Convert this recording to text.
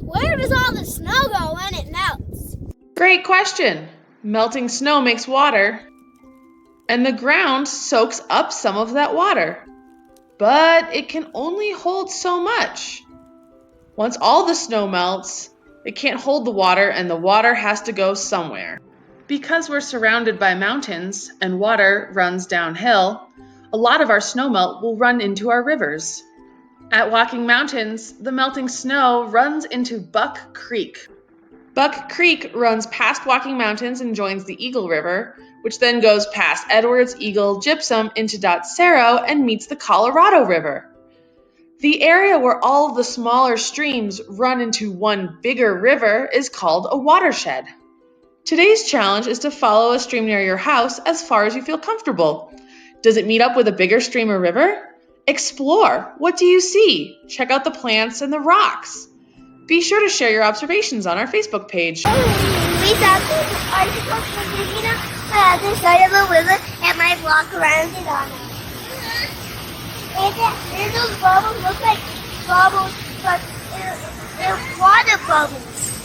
Where does all the snow go when it melts? Great question. Melting snow makes water, and the ground soaks up some of that water. But it can only hold so much. Once all the snow melts, it can't hold the water, and the water has to go somewhere. Because we're surrounded by mountains and water runs downhill, a lot of our snowmelt will run into our rivers. At Walking Mountains, the melting snow runs into Buck Creek. Buck Creek runs past Walking Mountains and joins the Eagle River, which then goes past Edwards, Eagle, Gypsum into Dotsero and meets the Colorado River. The area where all of the smaller streams run into one bigger river is called a watershed. Today's challenge is to follow a stream near your house as far as you feel comfortable. Does it meet up with a bigger stream or river? Explore. What do you see? Check out the plants and the rocks. Be sure to share your observations on our Facebook page. We found this article from the other side of the river and might walk around it on it. And those bubbles look like bubbles, but they're water bubbles.